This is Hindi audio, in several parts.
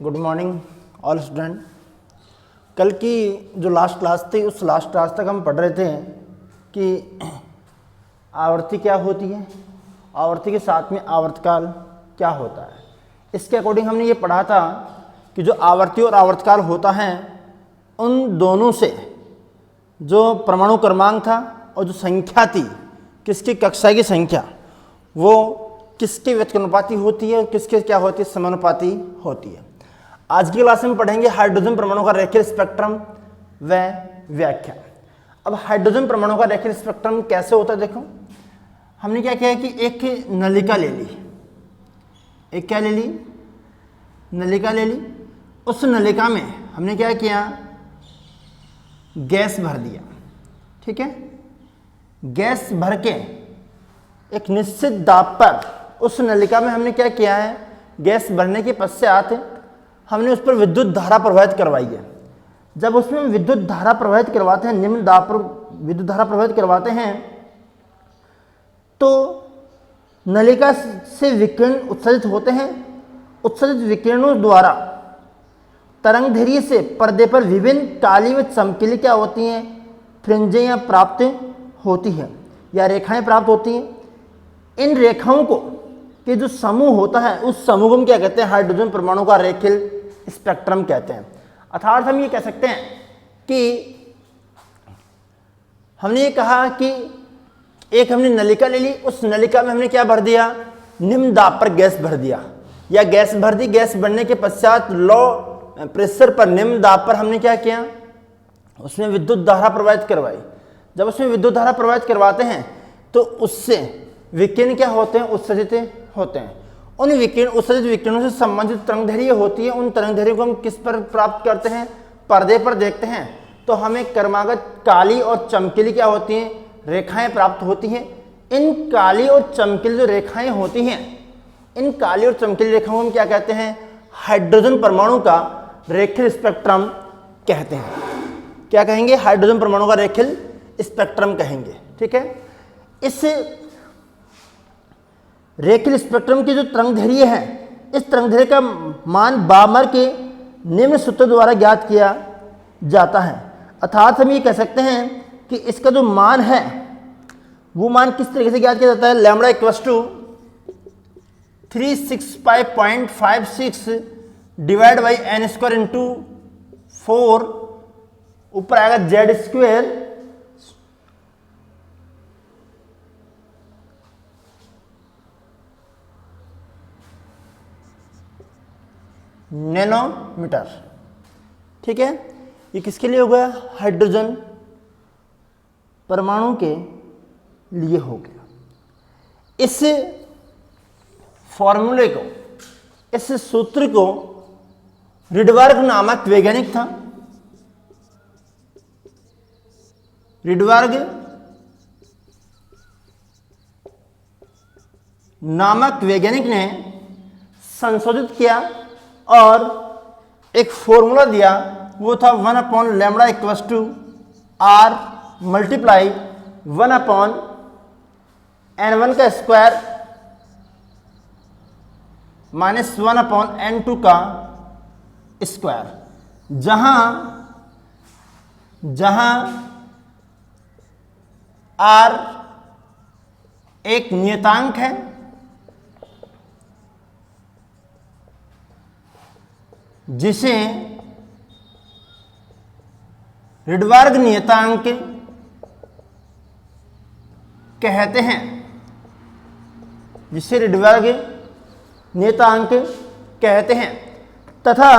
Good morning all student. कल की जो लास्ट क्लास थी उस लास्ट क्लास तक हम पढ़ रहे थे कि आवर्ती क्या होती है, आवर्ती के साथ में आवर्तकाल क्या होता है। इसके अकॉर्डिंग हमने ये पढ़ा था कि जो आवर्ती और आवर्तकाल होता है उन दोनों से जो परमाणु क्रमांक था और जो संख्या थी किसकी कक्षा की संख्या वो किसके व्यत्यानुपाती होती है और किसके क्या होती है, समानुपाती होती है। आज की क्लास में पढ़ेंगे हाइड्रोजन परमाणु का रेखीय स्पेक्ट्रम व व्याख्या। अब हाइड्रोजन परमाणु का रेखीय स्पेक्ट्रम कैसे होता है, देखो हमने क्या किया है कि एक नलिका ले ली, एक क्या ले ली, नलिका ले ली। उस नलिका में हमने क्या किया, गैस भर दिया। ठीक है, गैस भर के एक निश्चित दाब पर उस नलिका में हमने क्या किया है, गैस भरने के पश्चात हमने उस पर विद्युत धारा प्रवाहित करवाई है। जब उसमें विद्युत धारा प्रवाहित करवाते हैं, निम्न दाब पर विद्युत धारा प्रवाहित करवाते हैं, तो नलिका से विकिरण उत्सर्जित होते हैं। उत्सर्जित विकिरणों द्वारा तरंगधैर्य से पर्दे पर विभिन्न काली व चमकीली क्या होती हैं, फ्रिंजें या प्राप्त होती हैं या रेखाएं प्राप्त होती हैं। इन रेखाओं को के जो समूह होता है उस समूह को हम क्या कहते हैं, हाइड्रोजन परमाणु का रेखीय स्पेक्ट्रम कहते हैं। अर्थात हम ये कह सकते हैं कि हमने ये कहा कि एक हमने नलिका ले ली, उस नलिका में हमने क्या भर दिया, निम्न दाब पर गैस भर दिया या गैस भर दी। गैस भरने के पश्चात लो प्रेशर पर, निम्न दाब पर हमने क्या किया, उसमें विद्युत धारा प्रवाहित करवाई। जब उसमें विद्युत धारा प्रवाहित करवाते हैं तो उससे विकिरण क्या होते हैं, उत्सर्जित होते हैं। उन विकिरण उत्सर्जित विकिरणों से संबंधित तरंगधैर्य होती है। उन तरंगधैर्य को हम किस पर प्राप्त करते हैं, पर्दे पर देखते हैं तो हमें क्रमागत काली और चमकीली क्या होती हैं, रेखाएं प्राप्त होती हैं। इन काली और चमकीली जो रेखाएं होती हैं, इन काली और चमकीली रेखाओं को हम क्या कहते हैं, हाइड्रोजन परमाणु का रेखीय स्पेक्ट्रम कहते हैं। क्या कहेंगे, हाइड्रोजन परमाणु का रेखीय स्पेक्ट्रम कहेंगे। ठीक है, इस रेखीय स्पेक्ट्रम की जो तरंगधैर्य है, इस तरंगधैर्य का मान बामर के निम्न सूत्र द्वारा ज्ञात किया जाता है। अर्थात हम ये कह सकते हैं कि इसका जो मान है वो मान किस तरीके से ज्ञात किया जाता है, lambda equals to 365.56 divide by n square into 4, ऊपर आएगा जेड स्क्वायर नैनोमीटर। ठीक है, ये किसके लिए हो गया, हाइड्रोजन परमाणु के लिए हो गया। इस फॉर्मूले को, इस सूत्र को रिडबर्ग नामक वैज्ञानिक था, रिडबर्ग नामक वैज्ञानिक ने संशोधित किया और एक फॉर्मूला दिया, वो था 1 lambda equals to r multiply 1 n1 का स्क्वायर माइनस 1 n2 का स्क्वायर। जहां आर एक नियतांक है, जिसे रिडबर्ग नियतांक कहते हैं, जिसे रिडबर्ग नियतांक कहते हैं, तथा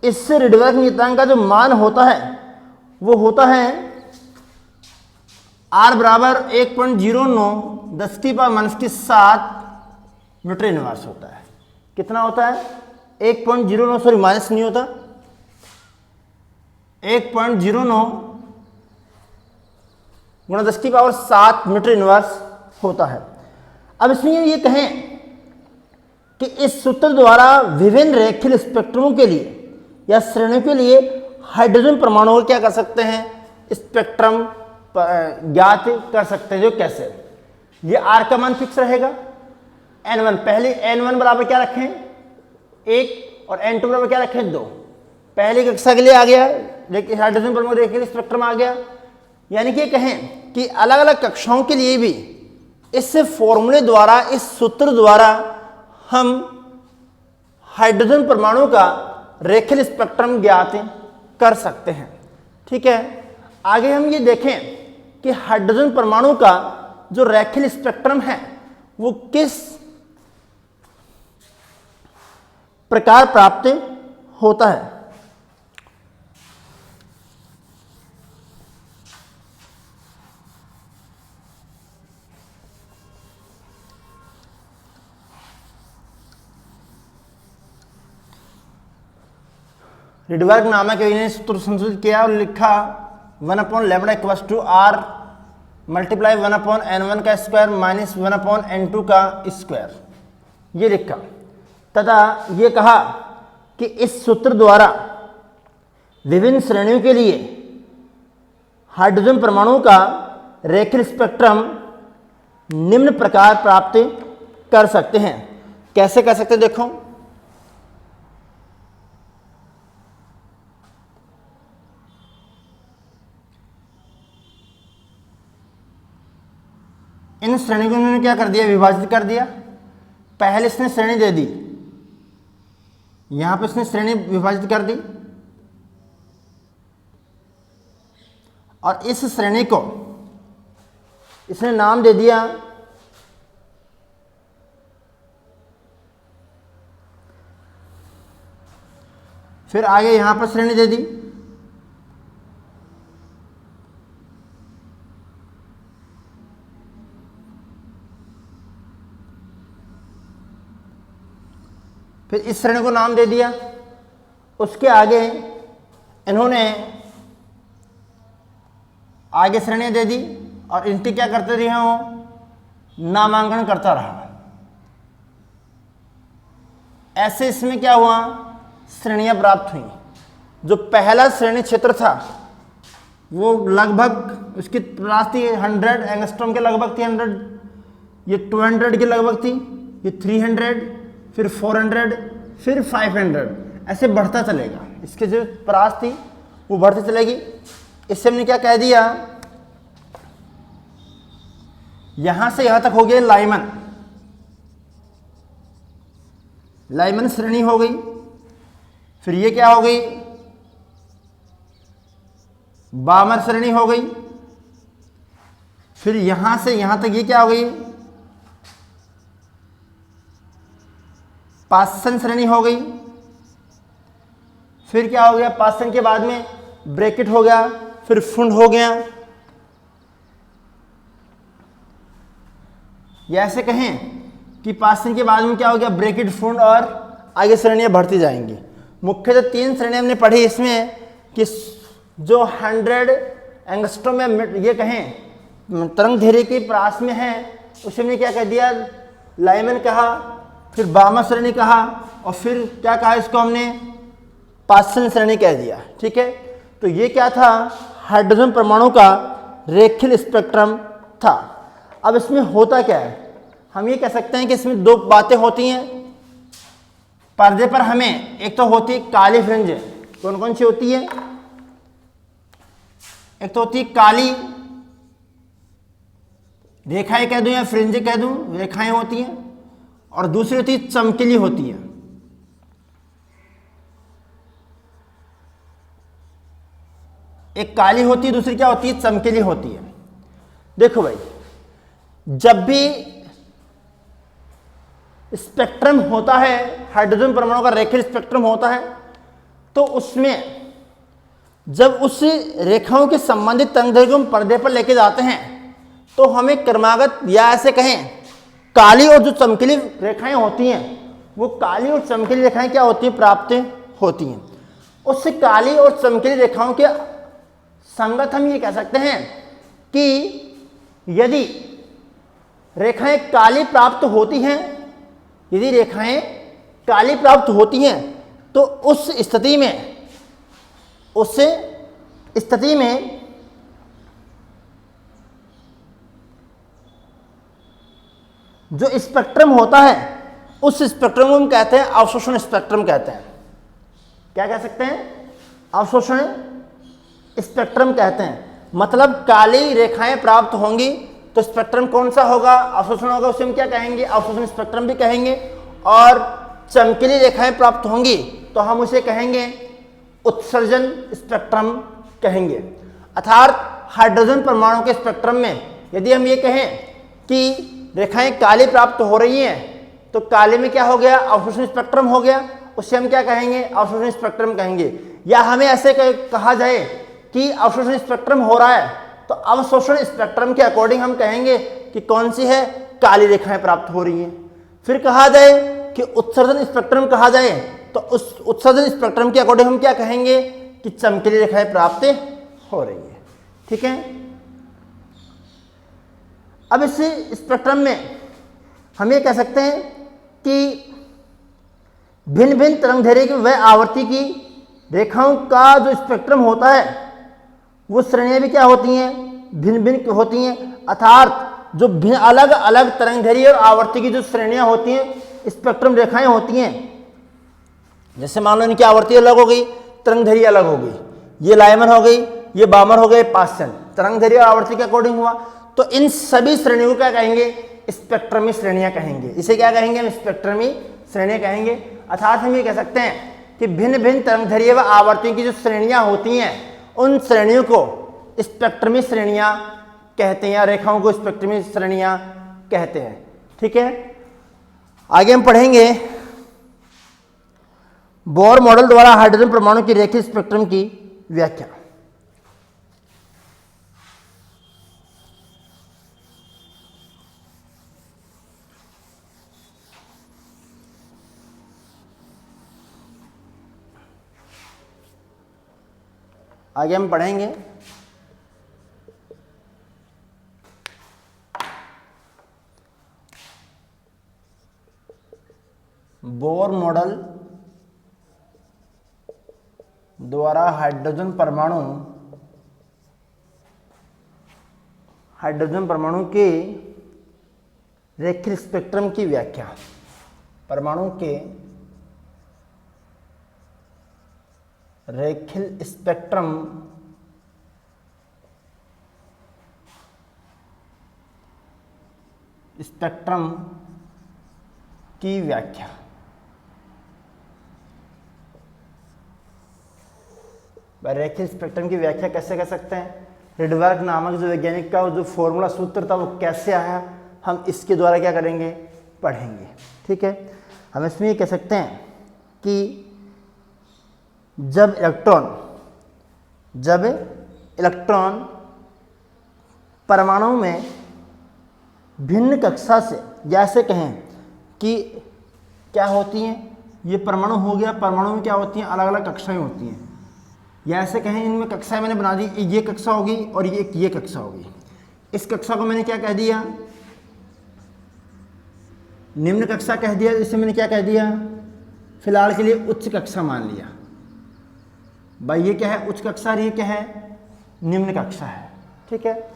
इससे रिडबर्ग नियतांक का जो मान होता है वो होता है R बराबर 1.09 10⁻⁷ मीटर इनवर्स होता है। कितना होता है, 1.09, सॉरी माइनस नहीं होता, 1.09 गुणा 10⁻⁷ मीटर इनवर्स होता है। अब इसमें ये कहें कि इस सूत्र द्वारा विभिन्न रेखीय स्पेक्ट्रमों के लिए या श्रेणियों के लिए हाइड्रोजन परमाणु को क्या कर सकते हैं, स्पेक्ट्रम ज्ञात कर सकते हैं। जो कैसे, ये आर का मान फिक्स रहेगा, n1 पहले n1 बराबर क्या रखें, 1 और N2 बराबर क्या रखें 2। पहली कक्षा के लिए आ गया, लेकिन हाइड्रोजन परमाणु रेखीय स्पेक्ट्रम आ गया। यानी कि कहें कि अलग अलग कक्षाओं के लिए भी इस फॉर्मूले द्वारा, इस सूत्र द्वारा हम हाइड्रोजन परमाणु का रेखीय स्पेक्ट्रम ज्ञात कर सकते हैं। ठीक है, आगे हम ये देखें कि हाइड्रोजन परमाणु का जो रेखीय स्पेक्ट्रम है वो किस प्रकार प्राप्त होता है। रिडबर्ग नामक ने सूत्र संशोधित किया और लिखा 1/λ = R मल्टीप्लाई 1/N1 का स्क्वायर माइनस 1/N2 का स्क्वायर, ये लिखा तथा ये कहा कि इस सूत्र द्वारा विभिन्न श्रेणियों के लिए हाइड्रोजन परमाणु का रेखीय स्पेक्ट्रम निम्न प्रकार प्राप्त कर सकते हैं। कैसे कर सकते हैं देखो, इन श्रेणी को उन्होंने क्या कर दिया, विभाजित कर दिया। पहले इसने श्रेणी दे दी, यहां पे इसने श्रेणी विभाजित कर दी और इस श्रेणी को इसने नाम दे दिया फिर आगे यहां पर श्रेणी दे दी, फिर इस श्रेणी को नाम दे दिया। उसके आगे इन्होंने आगे श्रेणियां दे दी और इनकी क्या करते रहे हो, नामांकन करता रहा। ऐसे इसमें क्या हुआ, श्रेणियां प्राप्त हुई। जो पहला श्रेणी क्षेत्र था वो लगभग उसकी राशि 100 एंगस्ट्रॉम के लगभग थी, 100, ये 200 के लगभग थी, ये 300, फिर 400, फिर 500, ऐसे बढ़ता चलेगा। इसके जो परास थी वो बढ़ती चलेगी। इससे हमने क्या कह दिया, यहां से यहां तक हो गया लाइमन, लाइमन श्रेणी हो गई। फिर ये क्या हो गई, बामर श्रेणी हो गई। फिर यहां से यहां तक ये क्या हो गई, पासन श्रेणी हो गई। फिर क्या हो गया, पासन के बाद में ब्रैकेट हो गया, फिर फुंड हो गया। या ऐसे कहें कि पासन के बाद में क्या हो गया, ब्रैकेट, फुंड, और आगे श्रेणियां बढ़ती जाएंगी। मुख्यतः 3 श्रेणियां हमने पढ़ी इसमें कि जो 100 एंगस्ट्रॉम में ये कहें तरंग धैर्य के प्रास में है, उसे हमने क्या कह दिया, लाइमन कहा, फिर बामा श्रेणी कहा, और फिर क्या कहा इसको हमने, पासन श्रेणी कह दिया। ठीक है, तो ये क्या था, हाइड्रोजन परमाणु का रेखीय स्पेक्ट्रम था। अब इसमें होता क्या है, हम ये कह सकते हैं कि इसमें 2 बातें होती हैं। पर्दे पर हमें एक तो होती है काली फ्रिंज, कौन कौन सी होती है, एक तो होती है काली रेखाएं कह दूं या फ्रिंज कह दूं, रेखाएं होती हैं, और दूसरी होती है चमकीली होती है। एक काली होती है, दूसरी क्या होती है, चमकीली होती है। देखो भाई, जब भी स्पेक्ट्रम होता है, हाइड्रोजन परमाणु का रेखीय स्पेक्ट्रम होता है, तो उसमें जब उस रेखाओं के संबंधित तरंगदैर्घ्य को हम पर्दे पर लेके जाते हैं तो हमें क्रमागत या ऐसे कहें काली और जो चमकीली रेखाएं होती हैं, वो काली और चमकीली रेखाएं क्या होती हैं, प्राप्त होती हैं। उस काली और चमकीली रेखाओं के संगत हम ये कह सकते हैं कि यदि रेखाएं काली प्राप्त होती हैं, यदि रेखाएं काली प्राप्त होती हैं, तो उस स्थिति में जो स्पेक्ट्रम होता है उस स्पेक्ट्रम को हम कहते हैं अवशोषण स्पेक्ट्रम कहते हैं। क्या कह सकते हैं? अवशोषण स्पेक्ट्रम कहते हैं। मतलब काली रेखाएं प्राप्त होंगी तो स्पेक्ट्रम कौन सा होगा? अवशोषण होगा, उसे हम क्या कहेंगे? अवशोषण स्पेक्ट्रम भी कहेंगे। और चमकीली रेखाएं प्राप्त होंगी तो हम उसे कहेंगे उत्सर्जन स्पेक्ट्रम कहेंगे। अर्थात हाइड्रोजन परमाणु के स्पेक्ट्रम में यदि हम ये कहें कि रेखाएं काली प्राप्त हो रही हैं तो काले में क्या हो गया? अवशोषण स्पेक्ट्रम हो गया, उसे हम क्या कहेंगे? अवशोषण स्पेक्ट्रम कहेंगे। या हमें ऐसे कहा जाए कि अवशोषण स्पेक्ट्रम हो रहा है तो अवशोषण स्पेक्ट्रम के अकॉर्डिंग हम कहेंगे कि कौन सी है? काली रेखाएं प्राप्त हो रही हैं। फिर कहा जाए कि उत्सर्जन स्पेक्ट्रम कहा जाए तो उस उत्सर्जन स्पेक्ट्रम के अकॉर्डिंग हम क्या कहेंगे? कि चमकीली रेखाएं प्राप्त हो रही है। ठीक है। अब इस स्पेक्ट्रम में हम ये कह सकते हैं कि भिन्न भिन्न तरंगदैर्घ्य की व आवृत्ति की रेखाओं का जो स्पेक्ट्रम होता है वो श्रेणियां भी क्या होती हैं? भिन्न भिन्न होती हैं। अर्थात जो भिन्न अलग अलग तरंगदैर्घ्य और आवृत्ति की जो श्रेणियां होती हैं, स्पेक्ट्रम रेखाएं होती हैं, जैसे मान लो इनकी आवृत्ति अलग हो गई, तरंगदैर्घ्य अलग हो गई, ये लाइमन हो गई, ये बामर हो गए, पास्चन, तरंगदैर्घ्य और आवृत्ति के अकॉर्डिंग हुआ, तो इन सभी श्रेणियों को क्या कहेंगे? स्पेक्ट्रमी श्रेणियां कहेंगे। इसे क्या कहेंगे? हम स्पेक्ट्रमी श्रेणियां कहेंगे। अर्थात हम ये कह सकते हैं कि भिन्न भिन्न तरंगदैर्घ्य व आवृत्तियों की जो श्रेणियां होती हैं उन श्रेणियों को स्पेक्ट्रमी श्रेणियां कहते हैं, या रेखाओं को स्पेक्ट्रमी श्रेणियां कहते हैं। ठीक है। आगे हम पढ़ेंगे बोर मॉडल द्वारा हाइड्रोजन परमाणु की रेखीय स्पेक्ट्रम की व्याख्या। आगे हम पढ़ेंगे बोर मॉडल द्वारा हाइड्रोजन परमाणु के रेखीय स्पेक्ट्रम की व्याख्या। परमाणु के रेखीय स्पेक्ट्रम की व्याख्या। रेखीय स्पेक्ट्रम की व्याख्या कैसे कर सकते हैं? रिडबर्ग नामक जो वैज्ञानिक का जो फॉर्मूला सूत्र था वो कैसे आया, हम इसके द्वारा क्या करेंगे? पढ़ेंगे। ठीक है। हम इसमें ये कह सकते हैं कि जब इलेक्ट्रॉन परमाणु में भिन्न कक्षा से, जैसे कहें कि क्या होती हैं, ये परमाणु हो गया, परमाणु में क्या होती हैं? अलग अलग कक्षाएं होती हैं। या ऐसे कहें इनमें कक्षाएं मैंने बना दी, ये कक्षा होगी और ये कक्षा होगी। इस कक्षा को मैंने क्या कह दिया? निम्न कक्षा कह दिया। इसे मैंने क्या कह दिया? फिलहाल के लिए उच्च कक्षा मान लिया। भाई ये क्या है? उच्च कक्षा, और ये क्या है? निम्न कक्षा है। ठीक है।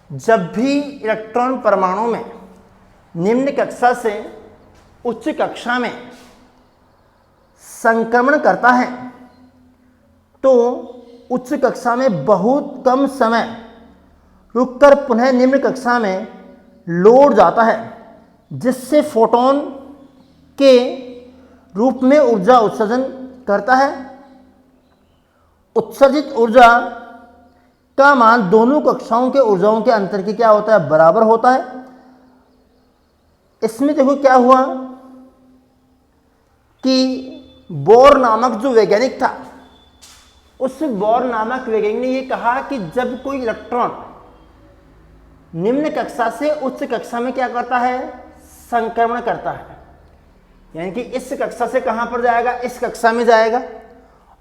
जब भी इलेक्ट्रॉन परमाणु में निम्न कक्षा से उच्च कक्षा में संक्रमण करता है तो उच्च कक्षा में बहुत कम समय रुककर पुनः निम्न कक्षा में लौट जाता है, जिससे फोटोन के रूप में ऊर्जा उत्सर्जन करता है। उत्सर्जित ऊर्जा का मान दोनों कक्षाओं के ऊर्जाओं के अंतर की क्या होता है? बराबर होता है। इसमें देखो क्या हुआ कि बोर नामक जो वैज्ञानिक था, उस बोर नामक वैज्ञानिक ने यह कहा कि जब कोई इलेक्ट्रॉन निम्न कक्षा से उच्च कक्षा में क्या करता है? संक्रमण करता है, यानी कि इस कक्षा से कहां पर जाएगा? इस कक्षा में जाएगा।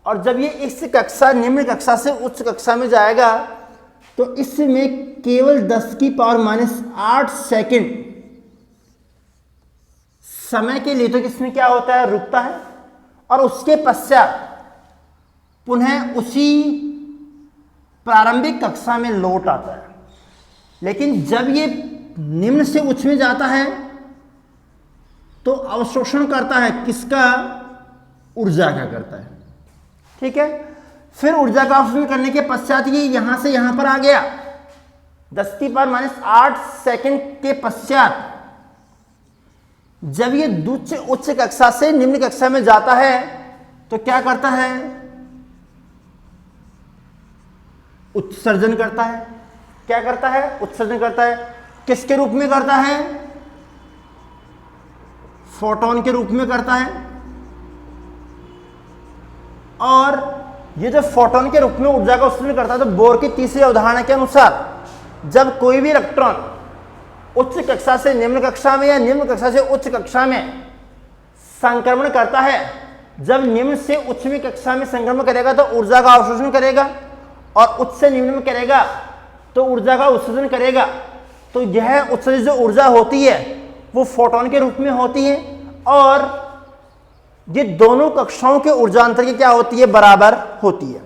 और जब ये इस कक्षा निम्न कक्षा से उच्च कक्षा में जाएगा तो इसमें केवल 10⁻⁸ सेकंड समय के लिए तो इसमें क्या होता है? रुकता है, और उसके पश्चात पुनः उसी प्रारंभिक कक्षा में लौट आता है। लेकिन जब ये निम्न से उच्च में जाता है तो अवशोषण करता है किसका? ऊर्जा का करता है। ठीक है, फिर ऊर्जा का अवशोषण करने के पश्चात ये यहां से यहां पर आ गया। 10⁻⁸ सेकंड के पश्चात जब ये उच्च कक्षा से निम्न कक्षा में जाता है तो क्या करता है? उत्सर्जन करता है। क्या करता है? उत्सर्जन करता है। किसके रूप में करता है? फोटोन के रूप में करता है। और ये जो फोटोन के रूप में ऊर्जा का उत्सर्जन करता है, तो बोर की तीसरी अवधारणा के अनुसार जब कोई भी इलेक्ट्रॉन उच्च कक्षा से निम्न कक्षा में या निम्न कक्षा से उच्च कक्षा में संक्रमण करता है, जब निम्न से उच्च में कक्षा में संक्रमण करेगा तो ऊर्जा का अवशोषण करेगा, और उच्च से निम्न में करेगा तो ऊर्जा का उत्सर्जन करेगा। तो यह उत्सर्जित जो ऊर्जा होती है वो फोटोन के रूप में होती है, और ये दोनों कक्षाओं के ऊर्जांतर की क्या होती है? बराबर होती है।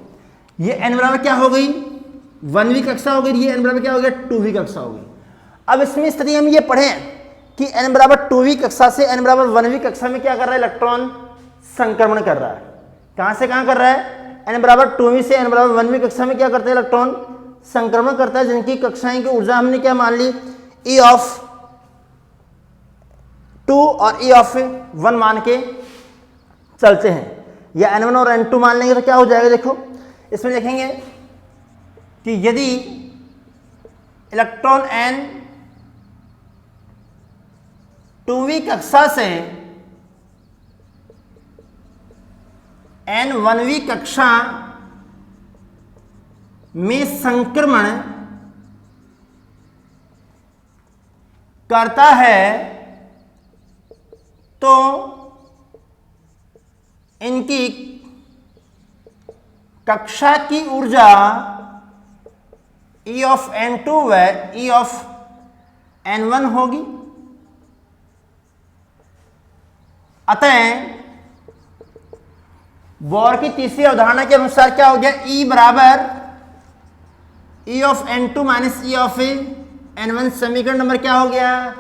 ये n बराबर क्या हो गई? 1v कक्षा हो गई। ये n बराबर क्या हो गया? 2v कक्षा हो गई। अब इसमें स्थिति हम ये पढ़ें कि n बराबर 2v कक्षा से n बराबर 1v कक्षा में क्या कर रहा है? इलेक्ट्रॉन संक्रमण कर रहा है। कहां से कहां कर रहा है? n बराबर 2v से n बराबर 1v कक्षा में क्या करता है? इलेक्ट्रॉन संक्रमण करता है, जिनकी कक्षाएं की ऊर्जा हमने क्या मान ली? E ऑफ 2 और E ऑफ 1 मान के चलते हैं, या n1 और n2 मान लेंगे तो क्या हो जाएगा? देखो इसमें लिखेंगे कि यदि इलेक्ट्रॉन n 2v कक्षा से n 1v कक्षा में संक्रमण करता है तो इनकी कक्षा की ऊर्जा E ऑफ n2 व E ऑफ n1 होगी। अतः बोर की तीसरी अवधारणा के अनुसार क्या हो गया? E बराबर E of n2 minus E of n1। समीकरण नंबर क्या हो गया?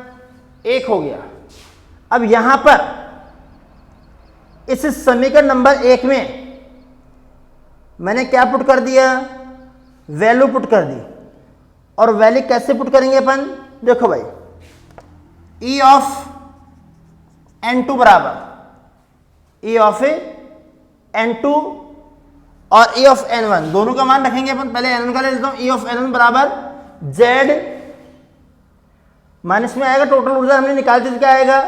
1 हो गया। अब यहां पर इस समीकरण नंबर 1 में मैंने क्या पुट कर दिया? वैल्यू पुट कर दी। और वैल्यू कैसे पुट करेंगे अपन? देखो भाई, E ऑफ n2 बराबर E ऑफ n2 और E ऑफ n1 दोनों का मान रखेंगे अपन। पहले n1 का ले लेता हूं। E ऑफ n1 बराबर Z माइनस में आएगा, टोटल ऊर्जा हमने निकाल दी तो क्या आएगा?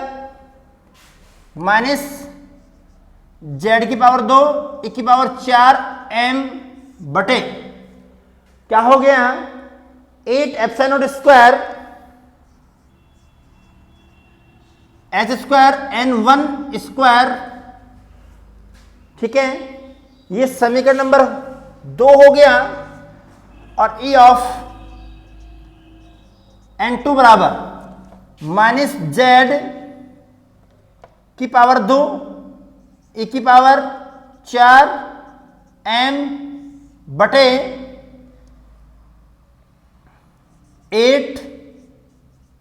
माइनस Z की पावर 2 E की पावर 4 m बटे क्या हो गया? 8 epsilon naught square h square n1 square. ठीक है, ये समीकरण नंबर 2 हो गया। और E ऑफ n2 बराबर माइनस Z की पावर 2 E की पावर 4 m बटे 8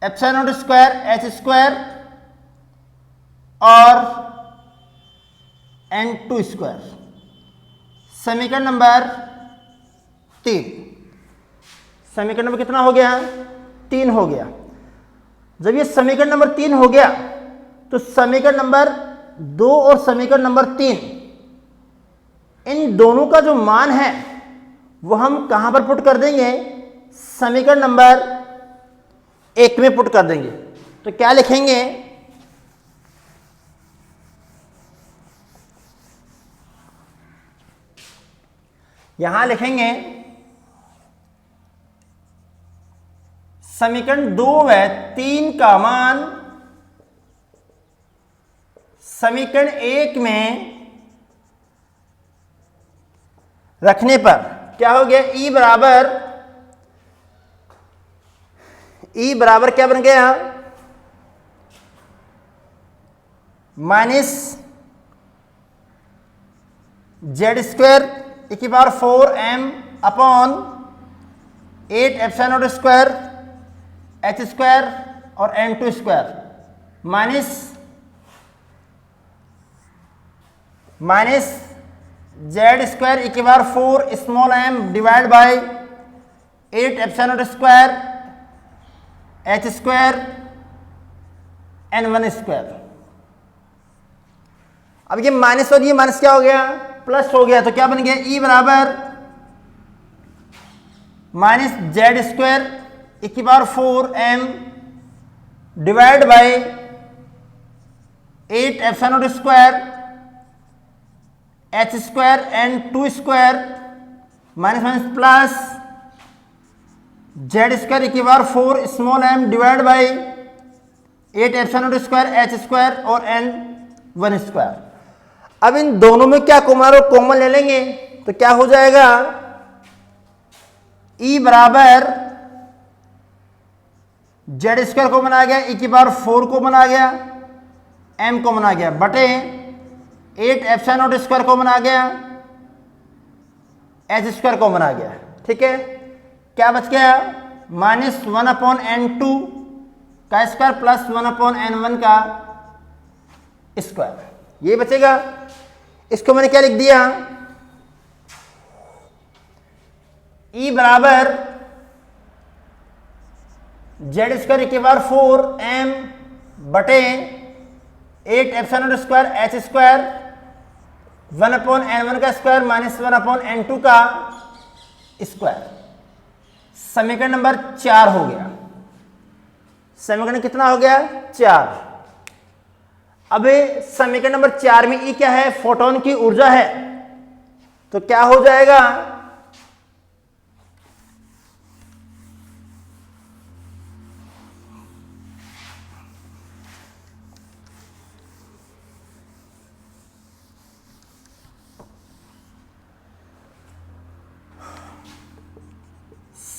epsilon naught square h square और n2 स्क्वायर। समीकरण नंबर 3। समीकरण नंबर कितना हो गया? 3 हो गया। जब ये समीकरण नंबर 3 हो गया तो समीकरण नंबर 2 और समीकरण नंबर 3 इन दोनों का जो मान है वो हम कहां पर पुट कर देंगे? समीकरण नंबर 1 में पुट कर देंगे। तो क्या लिखेंगे? यहां लिखेंगे समीकरण 2 व 3 का मान समीकरण 1 में रखने पर क्या हो गया? E बराबर क्या बन गया? माइनस Z स्क्वायर E की power 4 m upon 8 epsilon naught square h square और n2 square minus minus Z square E की power 4 small M divide by 8 epsilon naught square H square N one square. अब ये माइनस और ये माइनस क्या हो गया, प्लस हो गया, तो क्या बन गया, ई बराबर माइनस जेड स्क्वायर ई की power 4 M divide by 8 epsilon naught square H square N 2 square minus minus plus Z square E की power 4 small M divide by 8 epsilon naught square H square और एन 1 स्क्वायर। अब इन दोनों में क्या कॉमन और कॉमन ले लेंगे तो क्या हो जाएगा, ई बराबर जेड स्क्वायर कॉमन आ गया, ई की पावर 4 कॉमन आ गया, एम कॉमन आ गया, बटे 8 एप्सिलॉन नॉट स्क्वायर कॉमन आ गया, एच स्क्वायर कॉमन आ गया। ठीक है, क्या बच गया, माइनस 1/n2 का स्क्वायर प्लस 1/n1 का स्क्वायर, ये बचेगा। इसको मैंने क्या लिख दिया, ई बराबर जेड स्क्वायर की पावर 4 एम बटे 8 epsilon naught square H square 1/n1 का स्क्वायर माइनस 1/n2 का स्क्वायर। समीकरण नंबर 4 हो गया। समीकरण कितना हो गया, 4। अब समीकरण नंबर 4 में ई क्या है, फोटोन की ऊर्जा है, तो क्या हो जाएगा,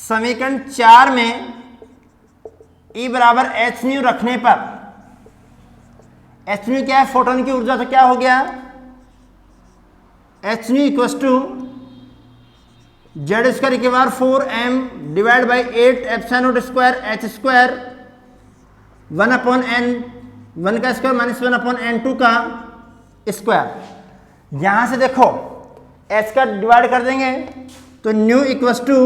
समीकरण 4 में E बराबर एच न्यू रखने पर, एच न्यू क्या है, फोटोन की ऊर्जा, तो क्या हो गया, H nu equal to Z square की power 4 M divide by 8 epsilon naught square H square 1/n1 का स्क्वायर माइनस 1/n2 का स्क्वायर। यहां से देखो एच का डिवाइड कर देंगे तो nu equal to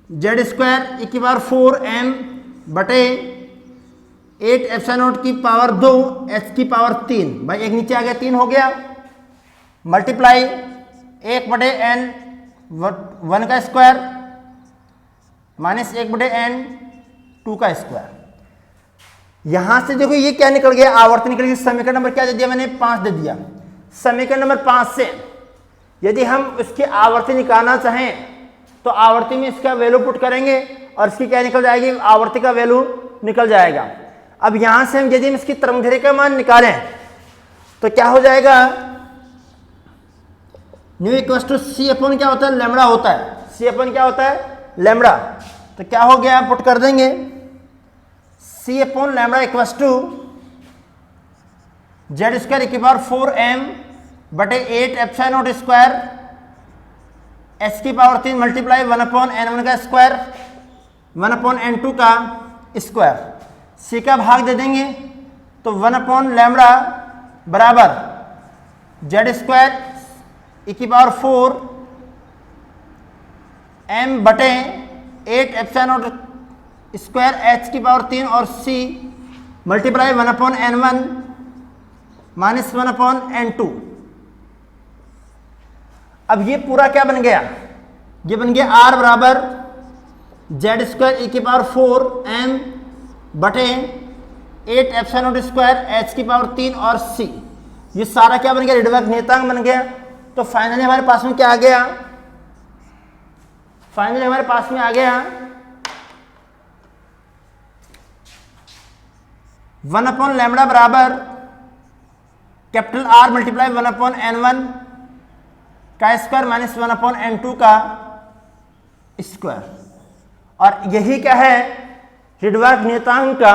Z square E की पावर 4 एम बटे 8 एप्सिलॉन नॉट की पावर 2 एच की पावर 3, भाई एक नीचे आ गया 3 हो गया, मल्टीप्लाई 1 बटे एन 1 का स्क्वायर माइनस 1 बटे एन 2 का स्क्वायर। यहां से देखो ये क्या निकल गया, आवर्त निकल गई। समीकरण नंबर क्या दे दिया मैंने, 5 दे दिया। समीकरण नंबर 5 से यदि हम उसकी आवर्ती निकालना चाहें तो आवर्ती में इसका वैल्यू पुट करेंगे और इसकी क्या निकल जाएगी, आवर्ती का वैल्यू निकल जाएगा। अब यहां से हम यदि हम इसकी तरंगदैर्घ्य का मान निकालें तो क्या हो जाएगा, nu equal to c upon क्या होता है, लैम्बडा होता है, सी अपॉन क्या होता है, लैम्बडा। तो क्या हो गया, पुट कर देंगे C upon lambda equal to Z square की पावर 4 एम बटे 8 एप्सिलॉन नॉट स्क्वायर एच की पावर 3 मल्टीप्लाई 1/n1 का स्क्वायर 1/n2 का स्क्वायर। सी का भाग दे देंगे तो 1/λ बराबर जेड स्क्वायर ई की पावर 4 एम बटे 8 एप्सिलॉन नॉट स्क्वायर एच की पावर 3 और C multiply 1/n1 minus 1/n2। अब ये पूरा क्या बन गया, ये बन गया आर बराबर जेड स्क्वायर ई की पावर 4 एम बटे 8 एप्सिलॉन नॉट स्क्वायर एच की पावर 3 और सी। ये सारा क्या बन गया, ऋणात्मक नियतांक बन गया। तो फाइनली हमारे पास में क्या आ गया, फाइनली हमारे पास में आ गया 1/λ बराबर कैपिटल आर मल्टीप्लाई 1/n1 का स्क्वायर माइनस 1/n2 का स्क्वायर। और यही क्या है, ऋणात्मक नियतांक का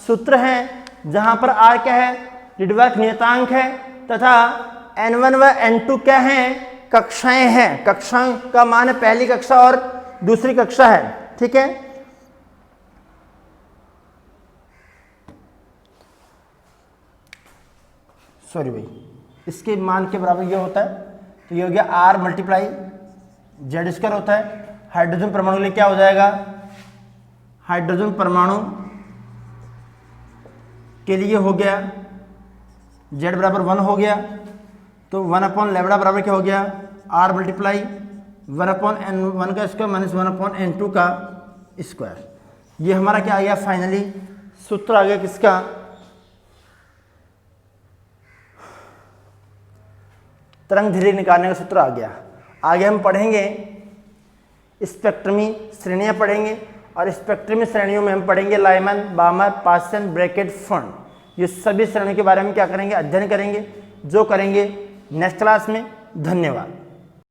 सूत्र है, जहां पर आर क्या है, ऋणात्मक नियतांक है तथा n1 व n2 क्या है, कक्षाएं हैं। कक्षा का मान है पहली कक्षा और दूसरी कक्षा है। ठीक है, सॉरी भाई, इसके मान के बराबर ये होता है, तो ये हो गया आर मल्टीप्लाई जेड स्क्वायर होता है। हाइड्रोजन परमाणु के लिए क्या हो जाएगा, हाइड्रोजन परमाणु के लिए हो गया जेड बराबर 1 हो गया, तो 1 लैम्बडा बराबर क्या हो गया, आर मल्टीप्लाई 1/n1 का स्क्वायर माइनस 1/n2 का स्क्वायर। ये हमारा क्या आ गया, फाइनली सूत्र आ गया किसका, तरंग दैर्घ्य निकालने का सूत्र आ गया। आगे हम पढ़ेंगे स्पेक्ट्रमी श्रेणियां पढ़ेंगे, और स्पेक्ट्रमी श्रेणियों में हम पढ़ेंगे लाइमन, बामर, पासन, ब्रैकेट, फंड। ये सभी श्रेणियों के बारे में क्या करेंगे, अध्ययन करेंगे, जो करेंगे नेक्स्ट क्लास में। धन्यवाद।